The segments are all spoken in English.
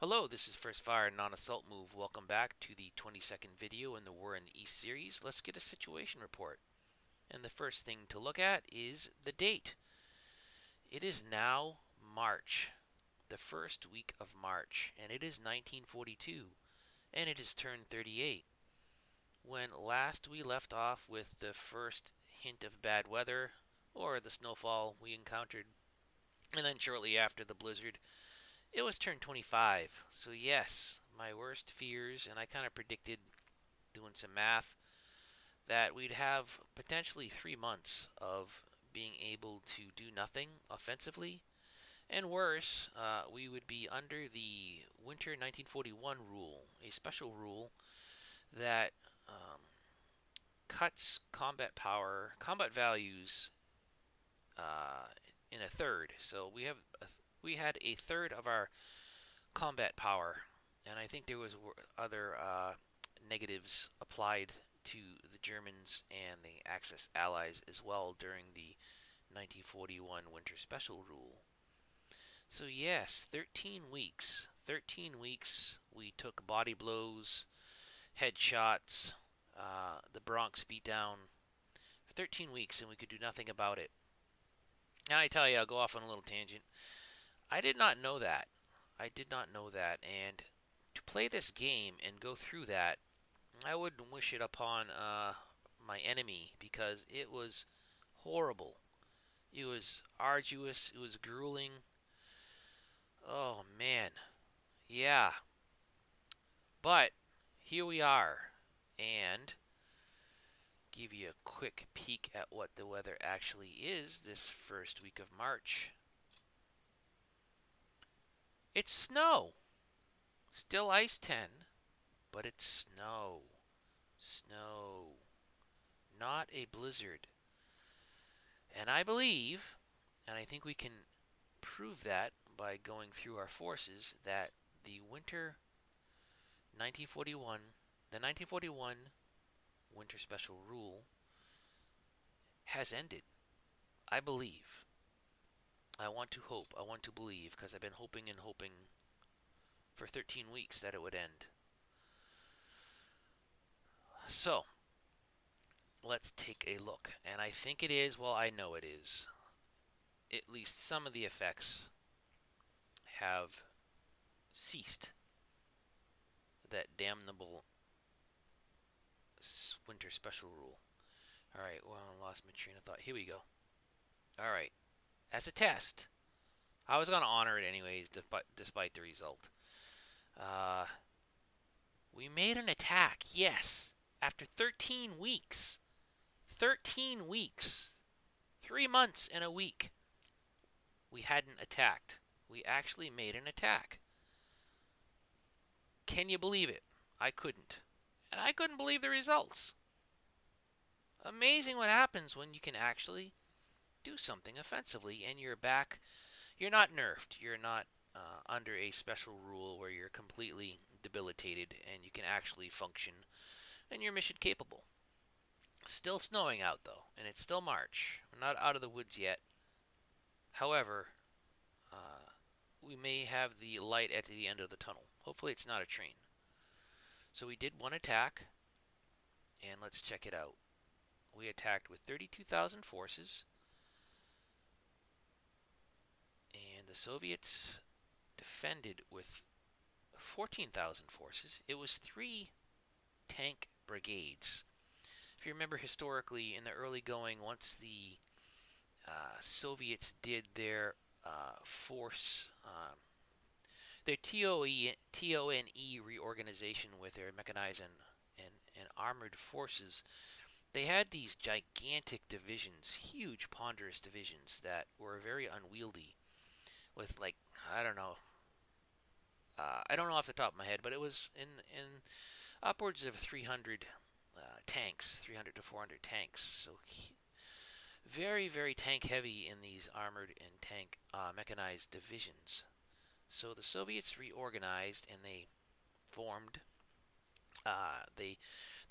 Hello, this is First Fire Non-Assault Move. Welcome back to the 22nd video in the War in the East series. Let's get a situation report. And the first thing to look at is the date. It is now March, the first week of March, and it is 1942, and it has turned 38. When last we left off with the first hint of bad weather, or the snowfall we encountered, and then shortly after the blizzard, it was turned 25. So yes, my worst fears, and I kind of predicted, doing some math, that we'd have potentially 3 months of being able to do nothing offensively. And worse, we would be under the Winter 1941 rule, a special rule that um, cuts combat values uh, in a third. So we had a third of our combat power, and I think there was other negatives applied to the Germans and the Axis allies as well during the 1941 Winter Special Rule. So yes, 13 weeks. 13 weeks we took body blows, headshots, the Bronx beatdown for 13 weeks, and we could do nothing about it. And I tell you, I'll go off on a little tangent. I did not know that. I did not know that, and to play this game and go through that, I wouldn't wish it upon my enemy because it was horrible. It was arduous. It was grueling. Oh man, yeah. But here we are, and give you a quick peek at what the weather actually is this first week of March. It's snow. Still ice 10, but it's snow. Snow. Not a blizzard. And I believe, and I think we can prove that by going through our forces, that the winter 1941, the 1941 Winter Special Rule has ended. I believe. I want to hope. I want to believe, because I've been hoping and hoping for 13 weeks that it would end. So, let's take a look. And I think it is, well, I know it is. At least some of the effects have ceased. That damnable Winter Special Rule. Alright, well, I lost my train of thought. Here we go. Alright, as a test, I was going to honor it anyways, despite the result. We made an attack, yes, after 13 weeks. 13 weeks. 3 months and a week. We hadn't attacked. We actually made an attack. Can you believe it? I couldn't. And I couldn't believe the results. Amazing what happens when you can actually do something offensively and you're back. You're not nerfed. You're not under a special rule where you're completely debilitated and you can actually function and you're mission capable. Still snowing out though, and it's still March. We're not out of the woods yet. However, we may have the light at the end of the tunnel. Hopefully it's not a train. So we did one attack, and let's check it out. We attacked with 32,000 forces, and the Soviets defended with 14,000 forces. It was 3 tank brigades. If you remember historically, in the early going, once the Soviets did their force, their TONE reorganization with their mechanized and armored forces, they had these gigantic divisions, huge ponderous divisions that were very unwieldy with, like, I don't know, I don't know off the top of my head, but it was in upwards of 300 tanks, 300 to 400 tanks. So very, very tank heavy in these armored and tank mechanized divisions. So the Soviets reorganized and they formed. They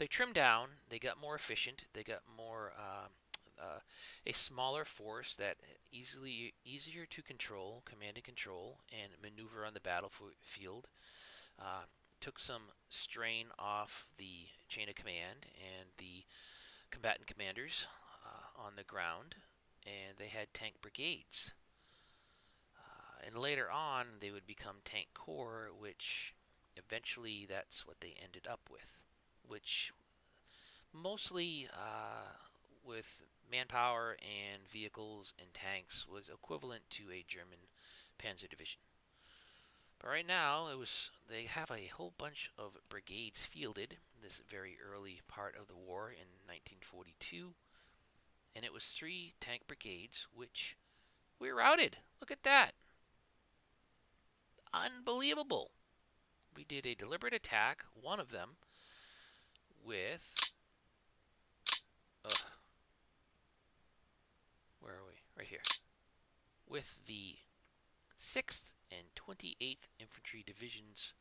trimmed down. They got more efficient. They got more. a smaller force that easier to control, command and control, and maneuver on the battlefield. Uh, Took some strain off the chain of command and the combatant commanders on the ground, and they had tank brigades. And later on, they would become tank corps, which eventually that's what they ended up with, which mostly with manpower and vehicles and tanks was equivalent to a German panzer division. But right now, they have a whole bunch of brigades fielded this very early part of the war in 1942, and it was 3 tank brigades which we routed. Look at that. Unbelievable. We did a deliberate attack, one of them, with... where are we? Right here. With the 6th and 28th Infantry Divisions,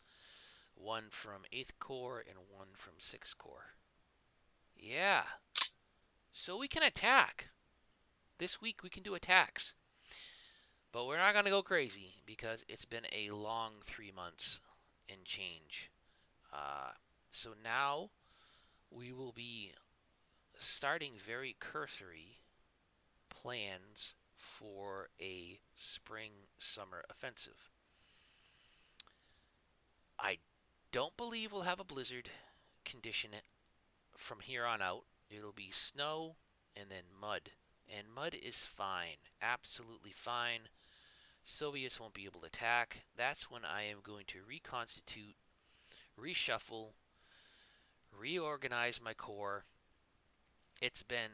one from 8th Corps and one from 6th Corps. Yeah. So we can attack. This week we can do attacks. But we're not going to go crazy because it's been a long 3 months and change. So now we will be starting very cursory plans for a spring-summer offensive. I don't believe we'll have a blizzard condition from here on out. It'll be snow and then mud. And mud is fine, absolutely fine. Soviets won't be able to attack. That's when I am going to reconstitute, reshuffle, reorganize my corps. It's been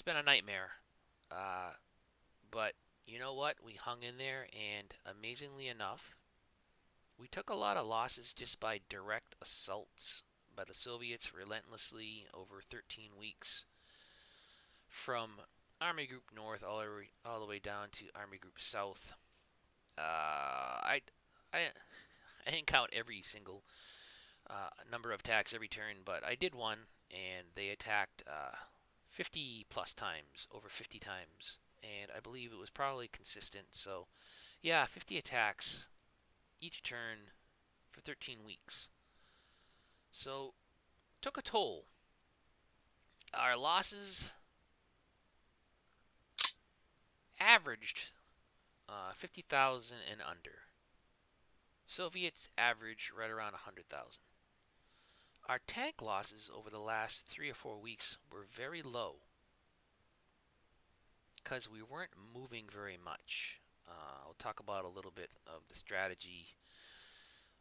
a nightmare. But you know what? We hung in there, and amazingly enough, we took a lot of losses just by direct assaults by the Soviets relentlessly over 13 weeks from Army Group North all the way down to Army Group South. I didn't count every single number of attacks every turn, but I did one, and they attacked 50 plus times, over 50 times, and I believe it was probably consistent. So, yeah, 50 attacks each turn for 13 weeks. So, took a toll. Our losses averaged 50,000 and under. Soviets average right around 100,000. Our tank losses over the last 3 or 4 weeks were very low because we weren't moving very much. I'll talk about a little bit of the strategy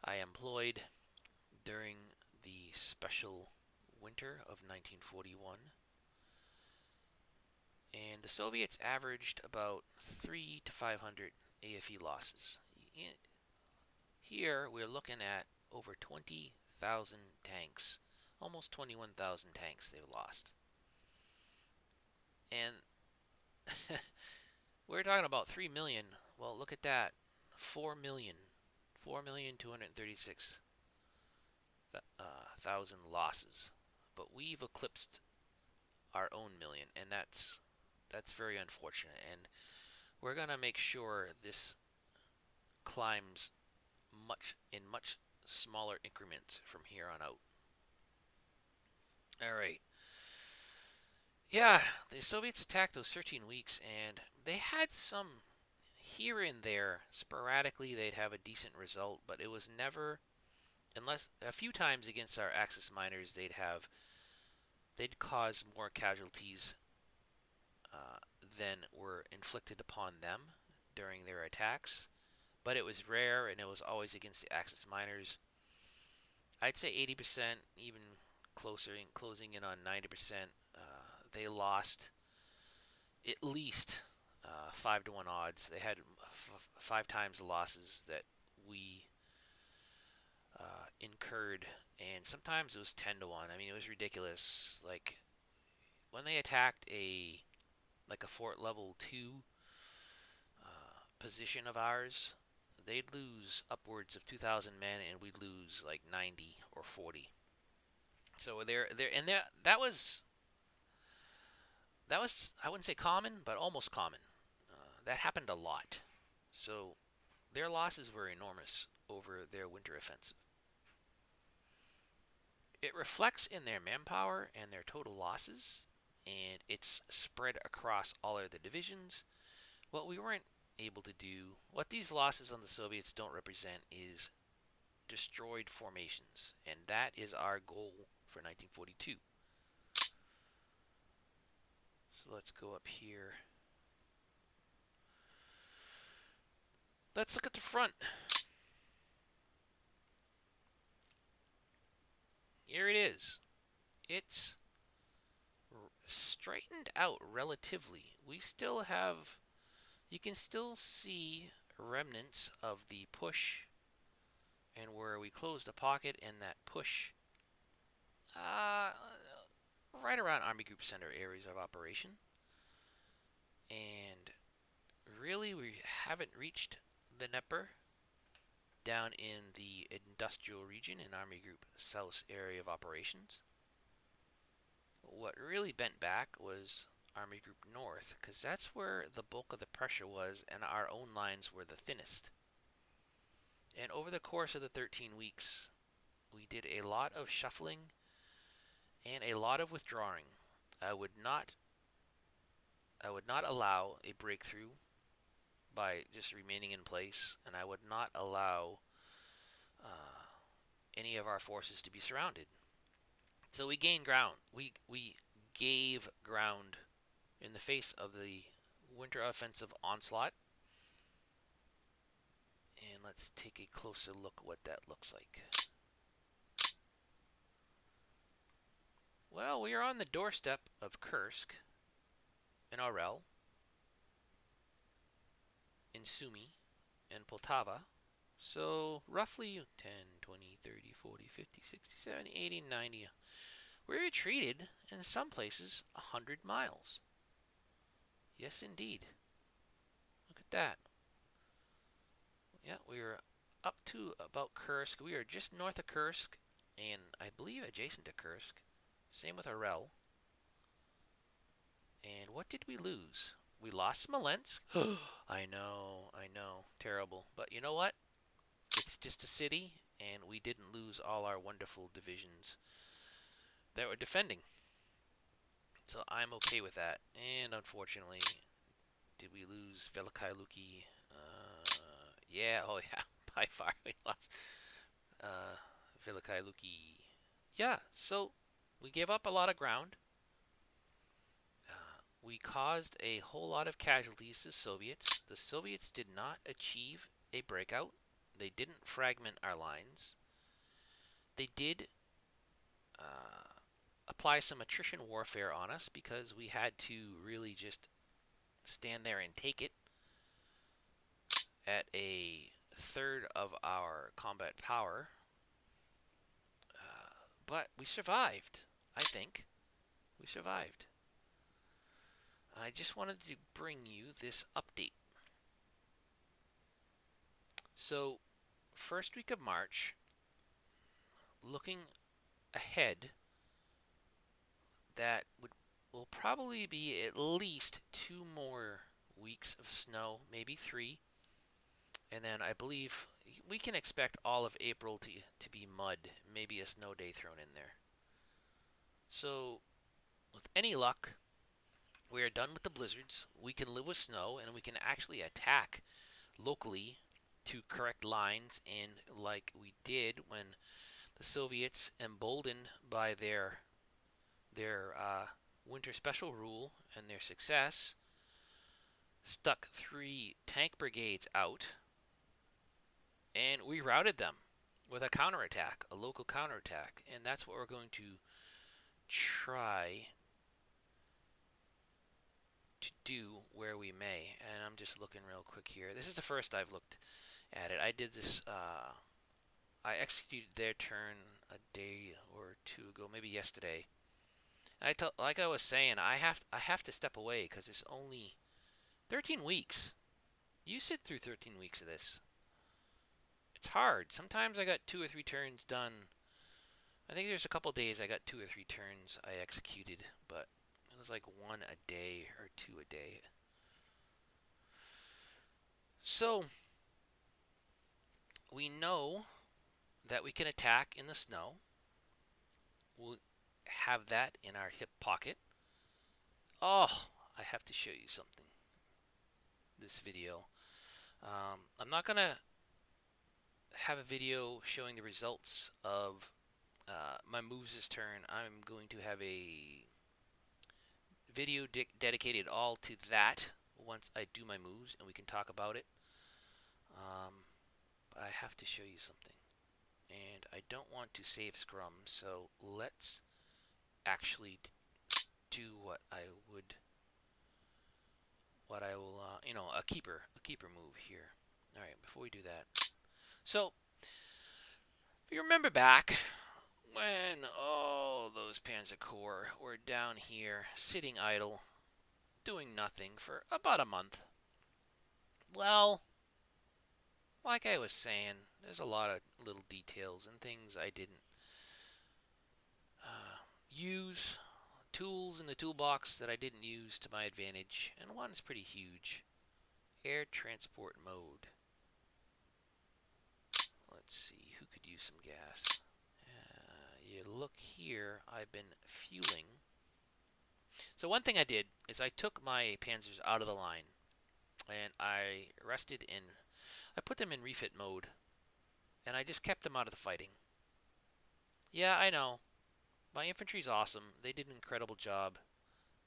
I employed during the special winter of 1941. And the Soviets averaged about 3 to 500 AFE losses. Here we're looking at over 20,000 tanks, almost 21,000 tanks they've lost. And we're talking about 3 million. Well, look at that. 4 million. 4,236,000 losses. But we've eclipsed our own million, and that's very unfortunate. And we're going to make sure this climbs in much smaller increments from here on out. All right. Yeah, the Soviets attacked those 13 weeks, and they had some here and there. Sporadically, they'd have a decent result, but it was never, unless a few times against our Axis miners, they'd cause more casualties than were inflicted upon them during their attacks. But it was rare, and it was always against the Axis miners. I'd say 80%, even closing in on 90%. They lost at least 5 to 1 odds. They had 5 times the losses that we incurred, and sometimes it was 10 to 1. I mean, it was ridiculous. Like when they attacked a Fort Level 2 position of ours, they'd lose upwards of 2,000 men, and we'd lose like 90 or 40. So that was that was, I wouldn't say common, but almost common. That happened a lot. So their losses were enormous over their winter offensive. It reflects in their manpower and their total losses, and it's spread across all of the divisions. What we weren't able to do, what these losses on the Soviets don't represent, is destroyed formations, and that is our goal for 1942. So let's go up here. Let's look at the front. Here it is. It's straightened out relatively. We still have, you can still see remnants of the push and where we closed the pocket and that push uh, right around Army Group Center areas of operation. And really, we haven't reached the Dnieper down in the industrial region in Army Group South area of operations. What really bent back was Army Group North, because that's where the bulk of the pressure was and our own lines were the thinnest. And over the course of the 13 weeks, we did a lot of shuffling and a lot of withdrawing. I would not allow a breakthrough by just remaining in place, and I would not allow any of our forces to be surrounded. So we gained ground. We gave ground in the face of the winter offensive onslaught. And let's take a closer look at what that looks like. Well, we are on the doorstep of Kursk, in Orel, in Sumy, and Poltava. So roughly 10, 20, 30, 40, 50, 60, 70, 80, 90. We retreated, in some places, 100 miles. Yes, indeed. Look at that. Yeah, we were up to about Kursk. We are just north of Kursk, and I believe adjacent to Kursk. Same with Orel. And what did we lose? We lost Smolensk. I know. Terrible. But you know what? It's just a city, and we didn't lose all our wonderful divisions that were defending. So I'm okay with that. And unfortunately, did we lose Velikai Luki? Yeah, oh yeah, by far we lost Velikai Luki. Yeah, so we gave up a lot of ground. We caused a whole lot of casualties to the Soviets. The Soviets did not achieve a breakout. They didn't fragment our lines. They did apply some attrition warfare on us because we had to really just stand there and take it at a third of our combat power. But we survived, I think. We survived. I just wanted to bring you this update. So, first week of March, looking ahead, that will probably be at least 2 more weeks of snow, maybe 3. And then I believe we can expect all of April to be mud, maybe a snow day thrown in there. So, with any luck, we are done with the blizzards. We can live with snow, and we can actually attack locally to correct lines, and like we did when the Soviets, emboldened by their winter special rule and their success, stuck 3 tank brigades out, and we routed them with a counterattack, a local counterattack, and that's what we're going to try to do where we may. And I'm just looking real quick here. This is the first I've looked at it. I did this, I executed their turn a day or 2 ago, maybe yesterday. Like I was saying, I have to step away because it's only 13 weeks. You sit through 13 weeks of this. It's hard. Sometimes I got 2 or 3 turns done. I think there's a couple days I got 2 or 3 turns I executed, but It was like 1 a day or 2 a day. So we know that we can attack in the snow. We'll have that in our hip pocket. Oh, I have to show you something. This video. I'm not going to have a video showing the results of my moves this turn. I'm going to have a video dedicated all to that once I do my moves and we can talk about it. But I have to show you something. And I don't want to save scrum, so let's actually do what I will, a keeper move here. All right, before we do that. So, if you remember back when all those Panzer Corps were down here sitting idle, doing nothing for about a month. Well, like I was saying, there's a lot of little details and things I didn't use, tools in the toolbox that I didn't use to my advantage, and one's pretty huge. Air transport mode. Let's see, who could use some gas? You look here, I've been fueling. So one thing I did is I took my panzers out of the line, and I put them in refit mode, and I just kept them out of the fighting. Yeah, I know. My infantry's awesome. They did an incredible job.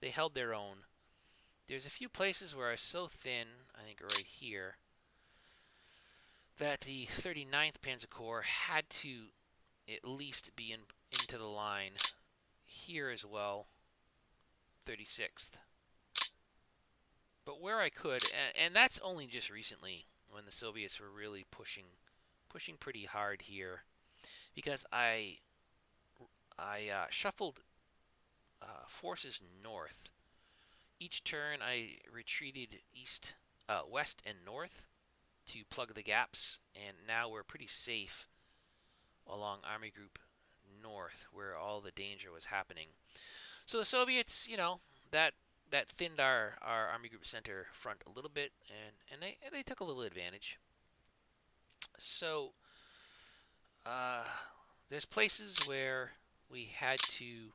They held their own. There's a few places where I was so thin, I think right here, that the 39th Panzer Corps had to at least be into the line. Here as well, 36th. But where I could, and that's only just recently when the Soviets were really pushing pretty hard here, because I shuffled forces north. Each turn I retreated west and north to plug the gaps, and now we're pretty safe along Army Group North, where all the danger was happening. So the Soviets, that thinned our Army Group Center front a little bit, and they took a little advantage. So there's places where we had to,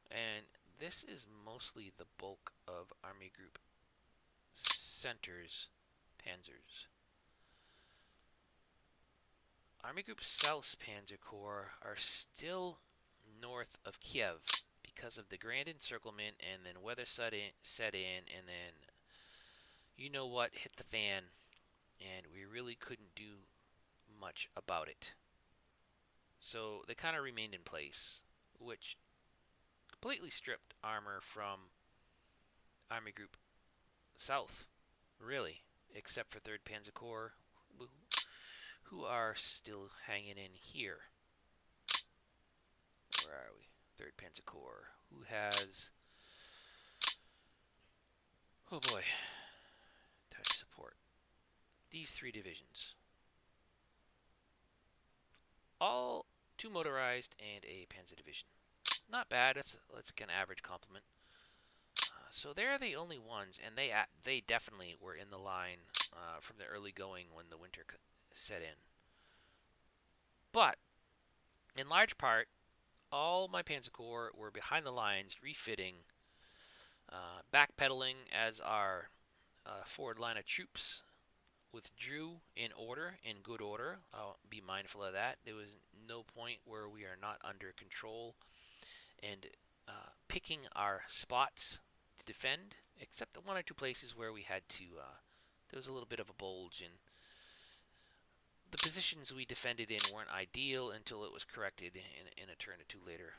and this is mostly the bulk of Army Group Center's panzers. Army Group South's Panzer Corps are still north of Kiev because of the Grand Encirclement, and then weather set in, and then you know what hit the fan, and we really couldn't do much about it. So they kind of remained in place, which completely stripped armor from Army Group South, really, except for 3rd Panzer Corps, who are still hanging in here. Where are we? 3rd Panzer Corps, who has, oh boy, touch support. These 3 divisions. All 2 motorized and a panzer division. Not bad, that's like an average complement. So they're the only ones, and they definitely were in the line from the early going when the winter set in. But, in large part, all my Panzer Corps were behind the lines, refitting, backpedaling as our forward line of troops withdrew in order, in good order. I'll be mindful of that. There was no point where we are not under control and picking our spots to defend, except the 1 or 2 places where we had to, there was a little bit of a bulge, and the positions we defended in weren't ideal until it was corrected in a turn or 2 later.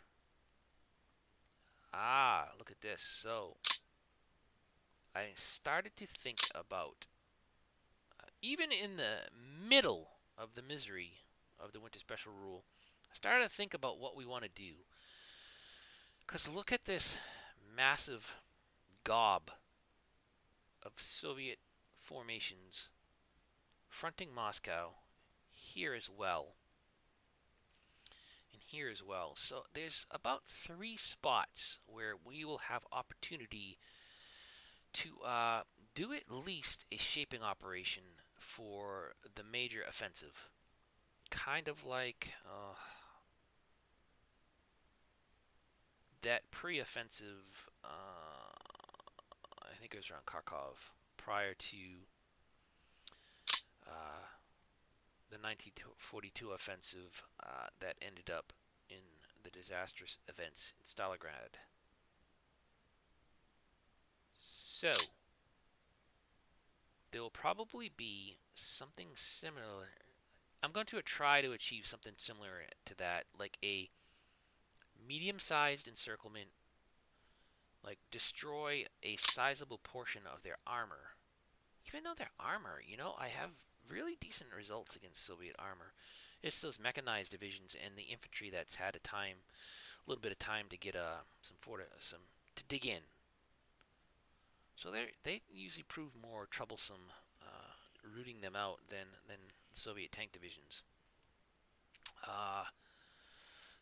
Ah, look at this. So, I started to think about, even in the middle of the misery of the Winter Special Rule, I started to think about what we want to do. Because look at this massive gob of Soviet formations fronting Moscow here as well. And here as well. So there's about 3 spots where we will have opportunity to do at least a shaping operation for the major offensive. Kind of like that pre-offensive, I think it was around Kharkov, prior to uh, the 1942 offensive that ended up in the disastrous events in Stalingrad. So, there will probably be something similar. I'm going to try to achieve something similar to that, like a medium-sized encirclement, like destroy a sizable portion of their armor. Even though their armor, I have really decent results against Soviet armor. It's those mechanized divisions and the infantry that's had a little bit of time to get some to dig in. So they usually prove more troublesome rooting them out than Soviet tank divisions. Uh,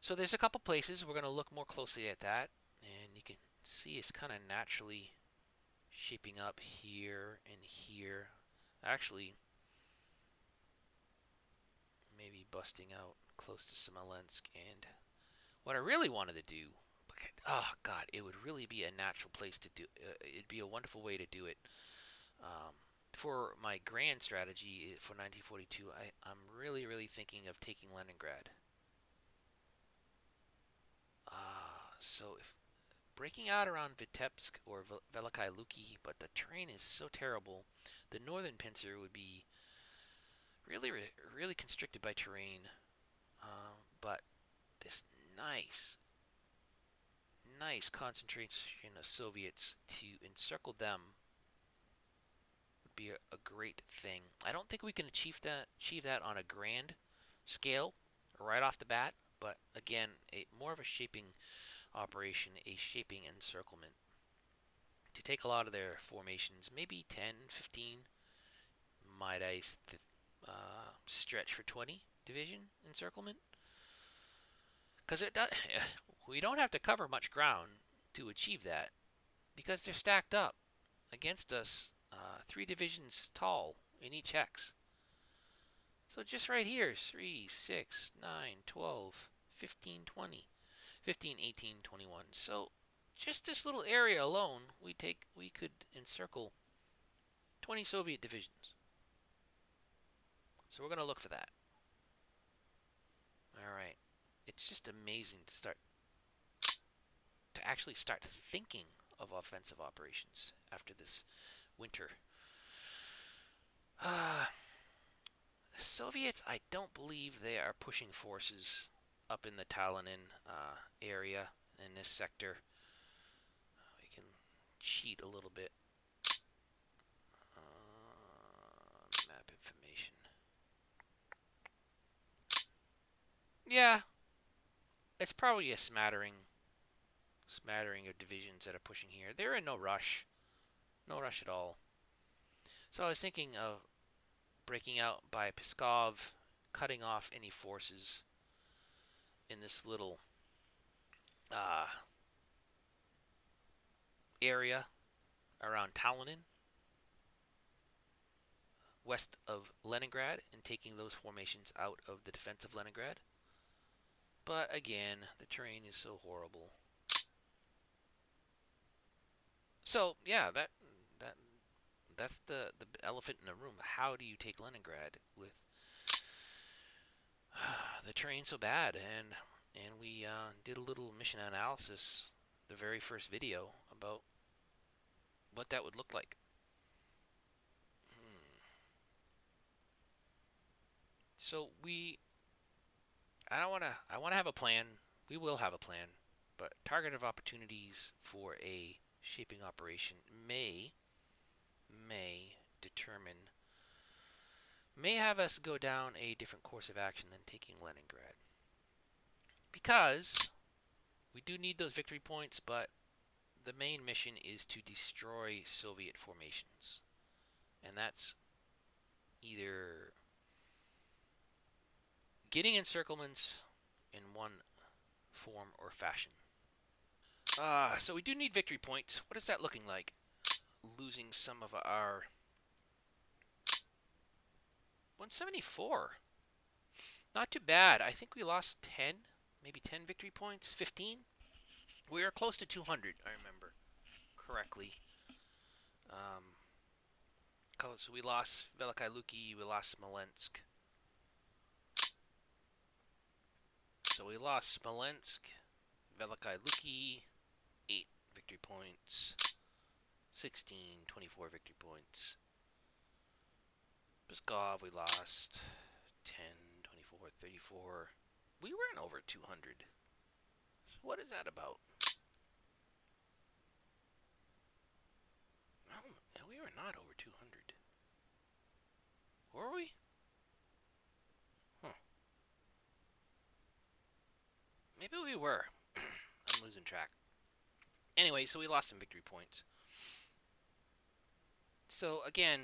so there's a couple places we're going to look more closely at that, and you can see it's kind of naturally shaping up here and here. Actually, maybe busting out close to Smolensk. And what I really wanted to do, oh God, it would really be a natural place to do. It'd be a wonderful way to do it. Um, for my grand strategy for 1942, I'm really thinking of taking Leningrad. So if breaking out around Vitebsk or Veliky Luki, but the terrain is so terrible, the northern pincer would be really constricted by terrain. But this nice concentration of Soviets to encircle them would be a great thing. I don't think we can achieve that on a grand scale right off the bat, but again, more of a shaping operation, a shaping encirclement to take a lot of their formations, maybe 10, 15, might I stretch for 20 division encirclement, because it does. We don't have to cover much ground to achieve that because they're stacked up against us, 3 divisions tall in each hex. So just right here, 3, 6, 9, 12, 15, 20, 15, 18, 21. So just this little area alone, we could encircle 20 Soviet divisions. So we're going to look for that. All right. It's just amazing to actually start thinking of offensive operations after this winter. Soviets, I don't believe they are pushing forces up in the Talinin area in this sector. We can cheat a little bit. Map information. Yeah, it's probably a smattering of divisions that are pushing here. They're in no rush at all. So I was thinking of breaking out by Pskov, cutting off any forces in this little area around Tallinn, west of Leningrad, and taking those formations out of the defense of Leningrad. But again, the terrain is so horrible. So yeah, that's the elephant in the room. How do you take Leningrad with the terrain so bad? And we did a little mission analysis, the very first video, about what that would look like. So I want to have a plan. We will have a plan, but target of opportunities for a shaping operation may determine, may have us go down a different course of action than taking Leningrad. Because we do need those victory points, but the main mission is to destroy Soviet formations. And that's either getting encirclements in one form, or fashion. So we do need victory points. What is that looking like? Losing some of our 174. Not too bad. I think we lost 10, maybe 10 victory points, 15. We are close to 200, I remember correctly. So we lost Veliky Luki, we lost Smolensk. So we lost Smolensk, Veliky Luki, 8 victory points, 16, 24 victory points. Pskov, we lost 10, 24, 34. We weren't over 200. So what is that about? No, we were not over 200. Were we? Huh. Maybe we were. I'm losing track. Anyway, so we lost some victory points. So again,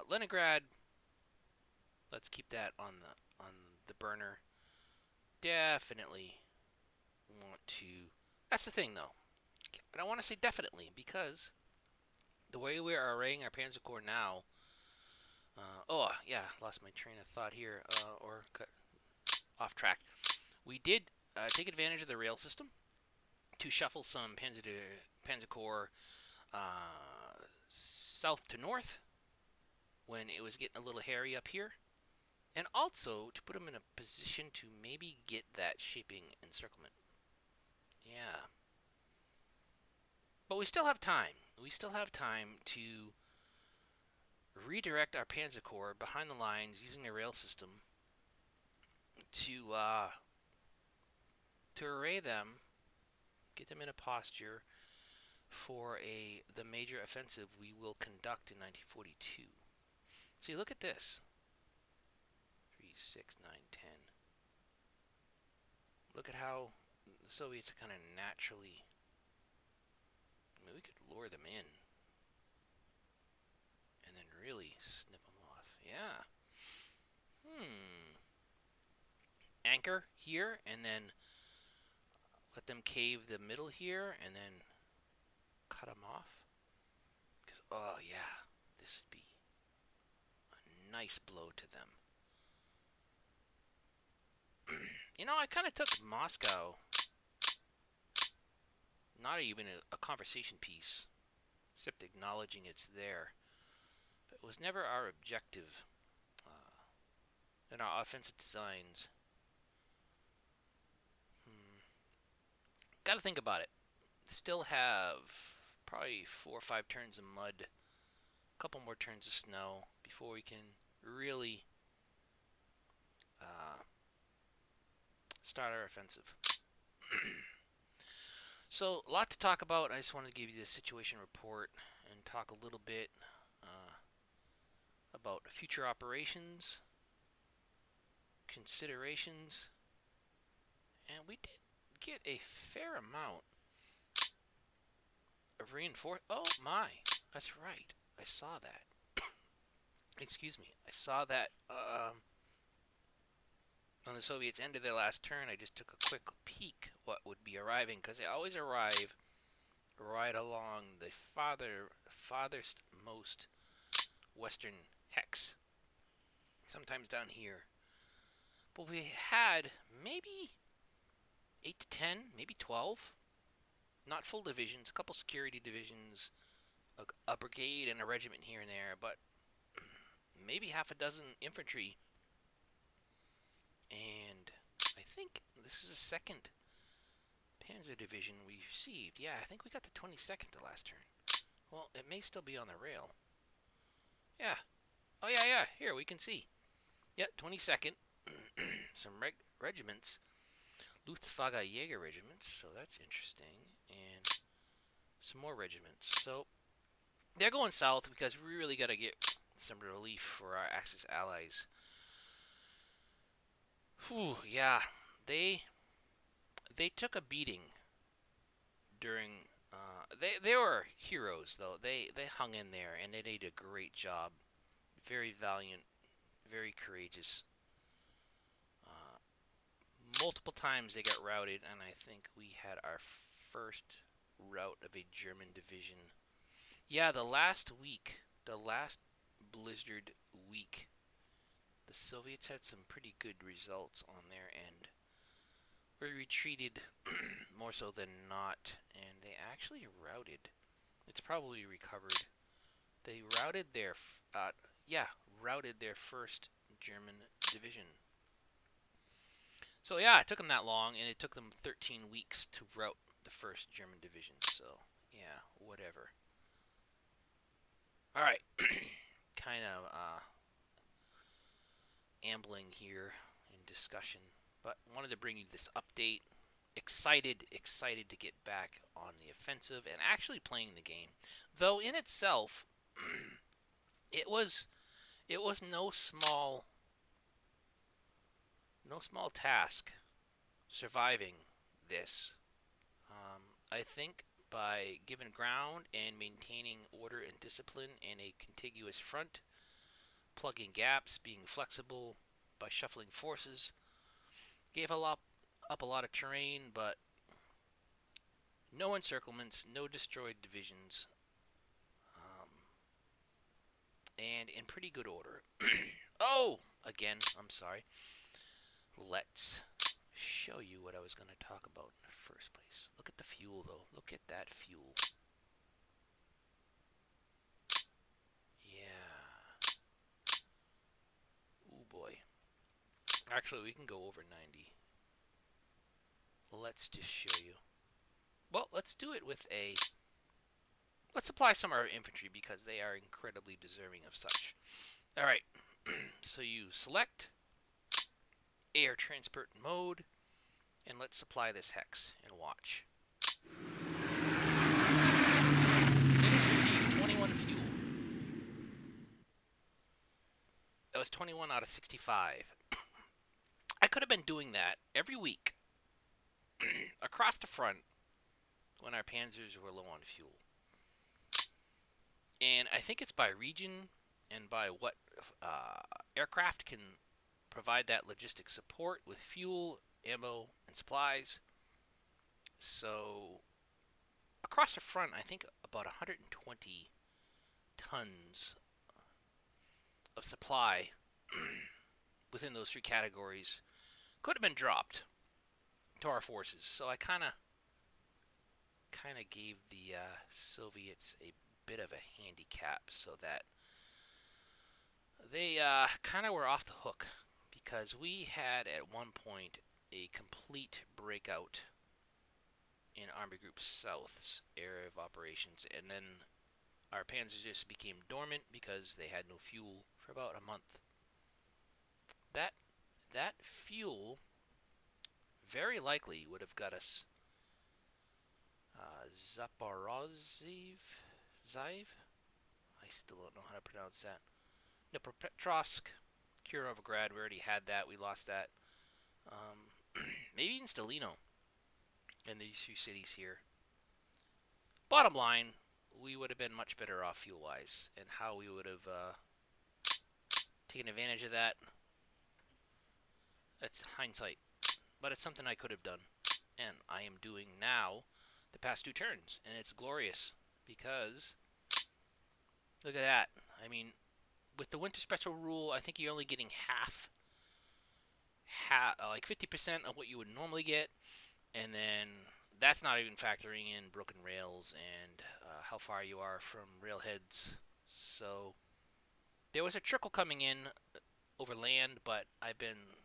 Leningrad. Let's keep that on the burner. Definitely want to. That's the thing, though. I don't want to say definitely because the way we are arraying our Panzer Corps now. Oh yeah, lost my train of thought here, or cut off track. We did take advantage of the rail system to shuffle some Panzer Corps south to north when it was getting a little hairy up here, and also to put them in a position to maybe get that shaping encirclement. Yeah. But we still have time. We still have time to redirect our Panzer Corps behind the lines using the rail system to array them, get them in a posture for the major offensive we will conduct in 1942. See, look at this. 3, 6, 9, 10. Look at how the Soviets kind of naturally. I mean, we could lure them in and then really snip them off. Yeah. Anchor here and then let them cave the middle here and then cut them off. Because, oh yeah, this would be a nice blow to them. You know, I kind of took Moscow, not even a conversation piece, except acknowledging it's there. But it was never our objective in our offensive designs. Got to think about it. Still have probably 4 or 5 turns of mud, a couple more turns of snow before we can really start our offensive. So, a lot to talk about. I just wanted to give you the situation report and talk a little bit about future operations, considerations, and we did get a fair amount of reinforcement. Oh my, that's right. I saw that. Excuse me. I saw that when the Soviets ended their last turn. I just took a quick peek what would be arriving, because they always arrive right along the farthest most western hex. Sometimes down here. But we had maybe 8 to 10, maybe 12. Not full divisions, a couple security divisions, a brigade and a regiment here and there, but maybe half a dozen infantry. And I think this is the second Panzer Division we received. Yeah, I think we got the 22nd the last turn. Well, it may still be on the rail. Yeah. Oh, yeah. Here, we can see. Yep, 22nd. Some regiments. Luftwaffe Jäger regiments, so that's interesting. And some more regiments. So, they're going south because we really got to get some relief for our Axis allies. Whew, yeah. They took a beating during... they were heroes, though. They hung in there, and they did a great job. Very valiant, very courageous. multiple times they got routed, and I think we had our first rout of a German division. Yeah, the last week, the last blizzard week, the Soviets had some pretty good results on their end. We retreated more so than not, and they actually routed. It's probably recovered. They routed their, routed their first German division. So yeah, it took them that long, and it took them 13 weeks to rout the first German division. So yeah, whatever. All right, kind of ambling here in discussion, but wanted to bring you this update. Excited to get back on the offensive and actually playing the game. Though in itself, it was no small task surviving this. I think by giving ground and maintaining order and discipline in a contiguous front, plugging gaps, being flexible by shuffling forces, gave up a lot of terrain, but no encirclements, no destroyed divisions, and in pretty good order. Oh, again, I'm sorry. Let's show you what I was going to talk about in the first place. Look at the fuel, though. Look at that fuel. Yeah. Ooh, boy. Actually, we can go over 90. Let's just show you. Well, let's do it with a... Let's apply some of our infantry because they are incredibly deserving of such. All right. So you select air transport mode, and let's apply this hex and watch. It is 21 fuel. That was 21 out of 65. I could have been doing that every week across the front when our panzers were low on fuel. And I think it's by region and by what aircraft can provide that logistic support with fuel, ammo, and supplies. So across the front, I think about 120 tons of supply within those three categories could have been dropped to our forces. So I kind of gave the Soviets a bit of a handicap so that they kind of were off the hook, because we had at one point a complete breakout in Army Group South's area of operations, and then our panzers just became dormant because they had no fuel for about a month. That fuel very likely would have got us Zaporozhye. I still don't know how to pronounce that. Dnipropetrovsk, Kirovograd, we already had that. We lost that. Maybe even Stalino in these two cities here. Bottom line, we would have been much better off fuel-wise, and how we would have taken advantage of that, that's hindsight. But it's something I could have done, and I am doing now the past two turns, and it's glorious, because look at that. I mean, with the winter special rule, I think you're only getting like 50% of what you would normally get, and then that's not even factoring in broken rails and how far you are from railheads. So there was a trickle coming in over land, but I've been,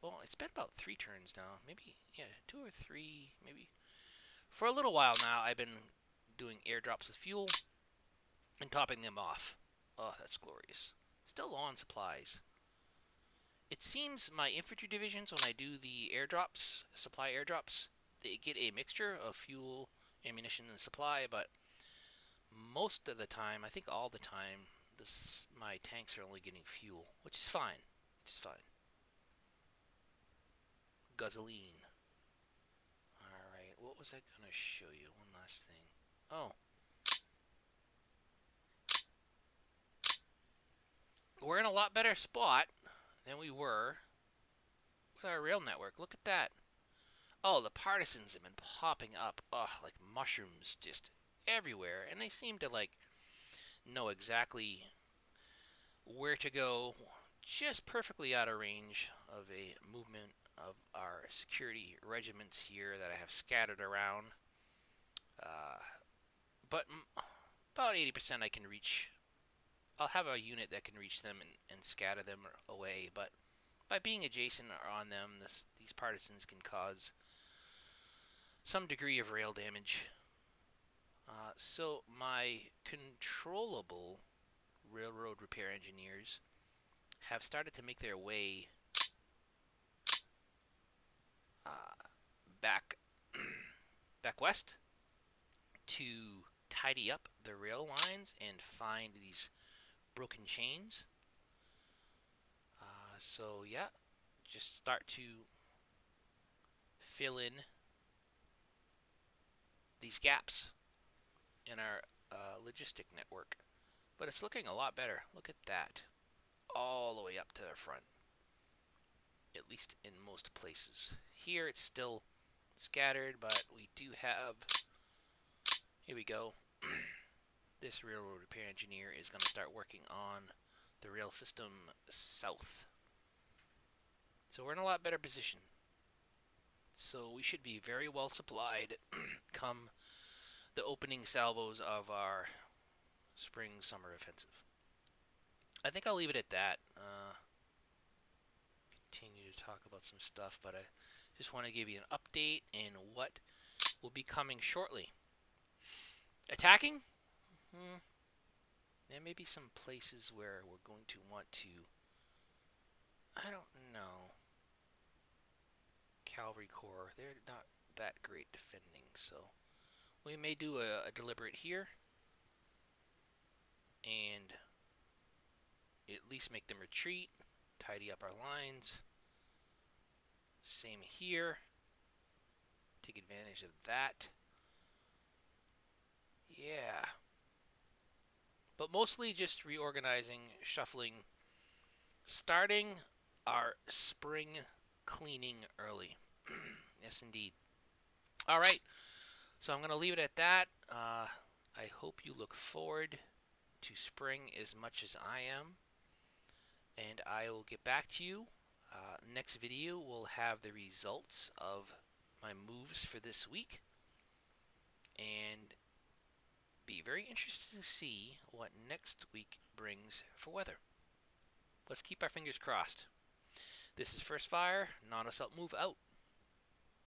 well, it's been about 3 turns now, maybe, yeah, 2 or 3, maybe. For a little while now, I've been doing airdrops with fuel and topping them off. Oh, that's glorious. Still low on supplies. It seems my infantry divisions, when I do the airdrops, supply airdrops, they get a mixture of fuel, ammunition, and supply, but most of the time, I think all the time, my tanks are only getting fuel, which is fine. Gasoline. Alright, what was I going to show you? One last thing. Oh. We're in a lot better spot than we were with with our rail network. Look at that. Oh, the partisans have been popping up, like mushrooms just everywhere, and they seem to like know exactly where to go, just perfectly out of range of a movement of our security regiments here that I have scattered around. Uh, but about 80% I can reach. I'll have a unit that can reach them and scatter them away, but by being adjacent or on them, these partisans can cause some degree of rail damage. So my controllable railroad repair engineers have started to make their way back back west to tidy up the rail lines and find these broken chains. So yeah, just start to fill in these gaps in our logistic network. But it's looking a lot better. Look at that. All the way up to the front. At least in most places. Here it's still scattered, but we do have... Here we go. This railroad repair engineer is going to start working on the rail system south. So we're in a lot better position. So we should be very well supplied come the opening salvos of our spring-summer offensive. I think I'll leave it at that. Continue to talk about some stuff, but I just want to give you an update in what will be coming shortly. Attacking? There may be some places where we're going to want to, I don't know, Cavalry Corps, they're not that great defending, so we may do a deliberate here and at least make them retreat, tidy up our lines. Same here. Take advantage of that. Yeah. But mostly just reorganizing, shuffling, starting our spring cleaning early. Yes, indeed. All right. So I'm going to leave it at that. I hope you look forward to spring as much as I am. And I will get back to you. Next video will have the results of my moves for this week. And be very interested to see what next week brings for weather. Let's keep our fingers crossed. This is First Fire, non-assault move out.